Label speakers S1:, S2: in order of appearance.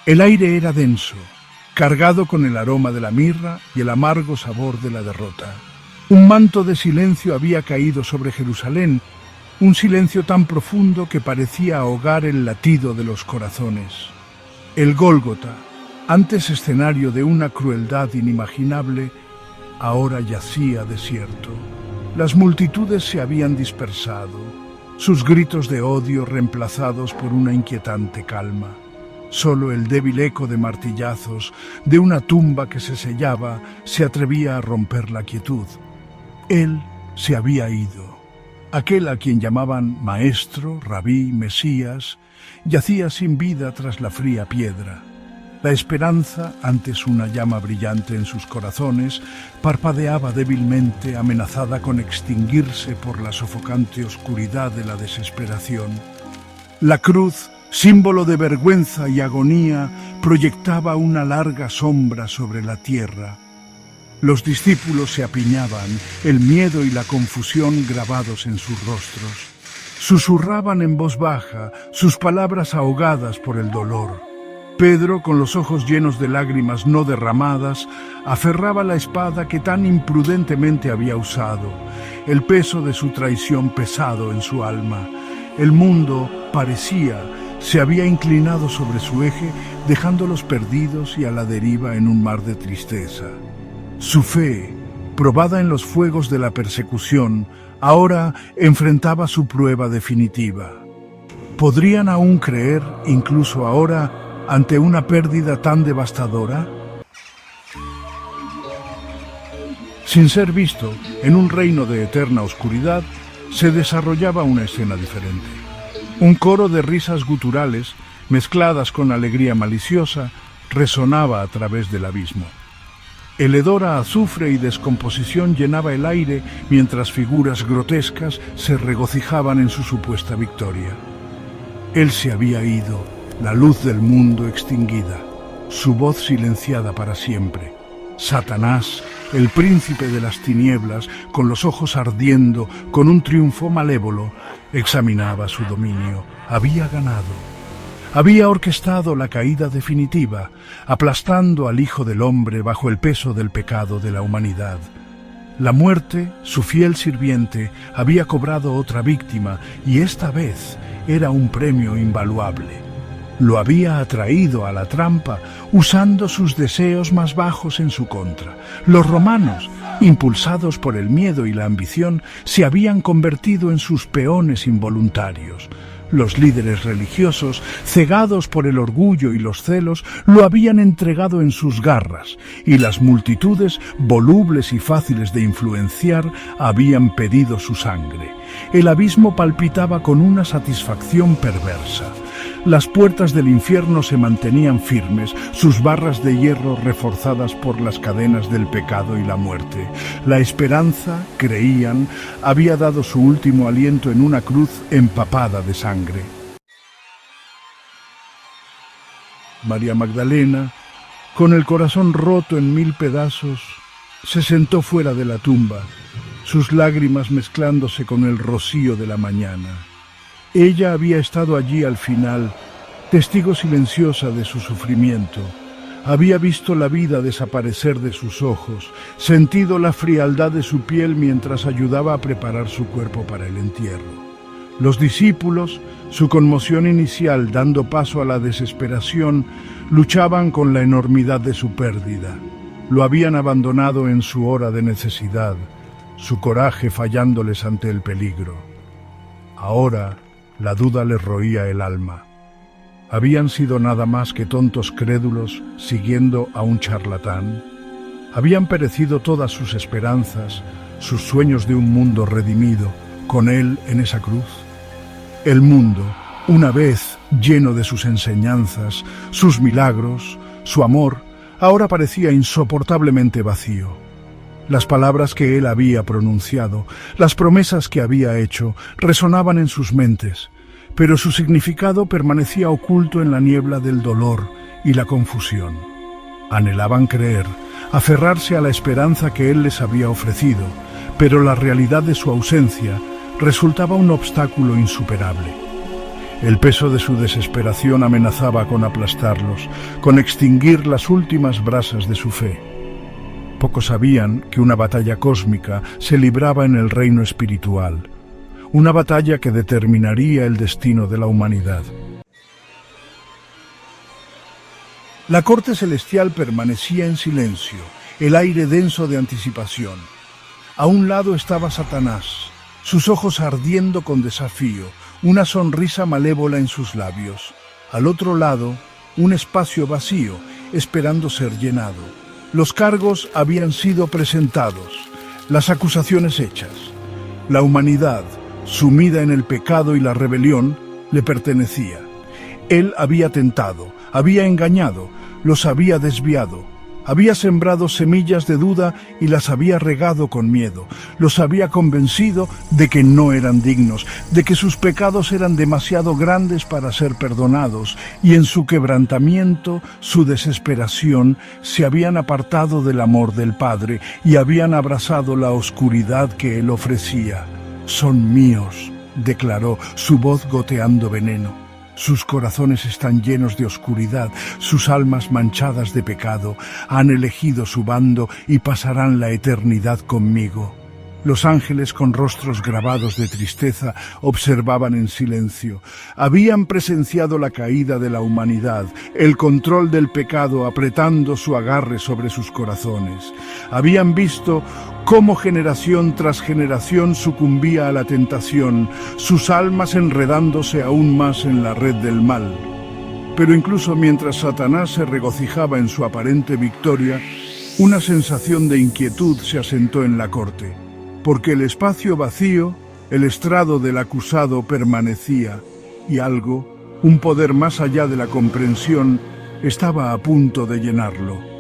S1: El aire era denso, cargado con el aroma de la mirra y el amargo sabor de la derrota. Un manto de silencio había caído sobre Jerusalén, un silencio tan profundo que parecía ahogar el latido de los corazones. El Gólgota, antes escenario de una crueldad inimaginable, ahora yacía desierto. Las multitudes se habían dispersado, sus gritos de odio reemplazados por una inquietante calma. Solo el débil eco de martillazos de una tumba que se sellaba se atrevía a romper la quietud. Él se había ido. Aquel a quien llamaban maestro, rabí, mesías, yacía sin vida tras la fría piedra. La esperanza, antes una llama brillante en sus corazones, parpadeaba débilmente, amenazada con extinguirse por la sofocante oscuridad de la desesperación. La cruz, símbolo de vergüenza y agonía, proyectaba una larga sombra sobre la tierra. Los discípulos se apiñaban, el miedo y la confusión grabados en sus rostros. Susurraban en voz baja, sus palabras ahogadas por el dolor. Pedro, con los ojos llenos de lágrimas no derramadas, aferraba la espada que tan imprudentemente había usado, el peso de su traición pesado en su alma. El mundo, parecía, se había inclinado sobre su eje, dejándolos perdidos y a la deriva en un mar de tristeza. Su fe, probada en los fuegos de la persecución, ahora enfrentaba su prueba definitiva. ¿Podrían aún creer, incluso ahora, ante una pérdida tan devastadora? Sin ser visto, en un reino de eterna oscuridad, se desarrollaba una escena diferente. Un coro de risas guturales, mezcladas con alegría maliciosa, resonaba a través del abismo. El hedor a azufre y descomposición llenaba el aire mientras figuras grotescas se regocijaban en su supuesta victoria. Él se había ido, la luz del mundo extinguida, su voz silenciada para siempre. Satanás, el príncipe de las tinieblas, con los ojos ardiendo, con un triunfo malévolo, examinaba su dominio. Había ganado. Había orquestado la caída definitiva, aplastando al Hijo del Hombre bajo el peso del pecado de la humanidad. La muerte, su fiel sirviente, había cobrado otra víctima, y esta vez era un premio invaluable. Lo había atraído a la trampa, usando sus deseos más bajos en su contra. Los romanos, impulsados por el miedo y la ambición, se habían convertido en sus peones involuntarios. Los líderes religiosos, cegados por el orgullo y los celos, lo habían entregado en sus garras, y las multitudes, volubles y fáciles de influenciar, habían pedido su sangre. El abismo palpitaba con una satisfacción perversa. Las puertas del infierno se mantenían firmes, sus barras de hierro reforzadas por las cadenas del pecado y la muerte. La esperanza, creían, había dado su último aliento en una cruz empapada de sangre. María Magdalena, con el corazón roto en 1000 pedazos, se sentó fuera de la tumba, sus lágrimas mezclándose con el rocío de la mañana. Ella había estado allí al final, testigo silenciosa de su sufrimiento. Había visto la vida desaparecer de sus ojos, sentido la frialdad de su piel mientras ayudaba a preparar su cuerpo para el entierro. Los discípulos, su conmoción inicial dando paso a la desesperación, luchaban con la enormidad de su pérdida. Lo habían abandonado en su hora de necesidad, su coraje fallándoles ante el peligro. Ahora, la duda les roía el alma. ¿Habían sido nada más que tontos crédulos siguiendo a un charlatán? ¿Habían perecido todas sus esperanzas, sus sueños de un mundo redimido, con él en esa cruz? El mundo, una vez lleno de sus enseñanzas, sus milagros, su amor, ahora parecía insoportablemente vacío. Las palabras que él había pronunciado, las promesas que había hecho, resonaban en sus mentes, pero su significado permanecía oculto en la niebla del dolor y la confusión. Anhelaban creer, aferrarse a la esperanza que él les había ofrecido, pero la realidad de su ausencia resultaba un obstáculo insuperable. El peso de su desesperación amenazaba con aplastarlos, con extinguir las últimas brasas de su fe. Pocos sabían que una batalla cósmica se libraba en el reino espiritual, una batalla que determinaría el destino de la humanidad. La corte celestial permanecía en silencio, el aire denso de anticipación. A un lado estaba Satanás, sus ojos ardiendo con desafío, una sonrisa malévola en sus labios. Al otro lado, un espacio vacío, esperando ser llenado. Los cargos habían sido presentados, las acusaciones hechas. La humanidad, sumida en el pecado y la rebelión, le pertenecía. Él había tentado, había engañado, los había desviado. Había sembrado semillas de duda y las había regado con miedo. Los había convencido de que no eran dignos, de que sus pecados eran demasiado grandes para ser perdonados, y en su quebrantamiento, su desesperación, se habían apartado del amor del Padre y habían abrazado la oscuridad que Él ofrecía. «Son míos», declaró, su voz goteando veneno. Sus corazones están llenos de oscuridad, sus almas manchadas de pecado, han elegido su bando y pasarán la eternidad conmigo. Los ángeles con rostros grabados de tristeza observaban en silencio. Habían presenciado la caída de la humanidad, el control del pecado apretando su agarre sobre sus corazones. Habían visto cómo generación tras generación sucumbía a la tentación, sus almas enredándose aún más en la red del mal. Pero incluso mientras Satanás se regocijaba en su aparente victoria, una sensación de inquietud se asentó en la corte, porque el espacio vacío, el estrado del acusado permanecía, y algo, un poder más allá de la comprensión, estaba a punto de llenarlo.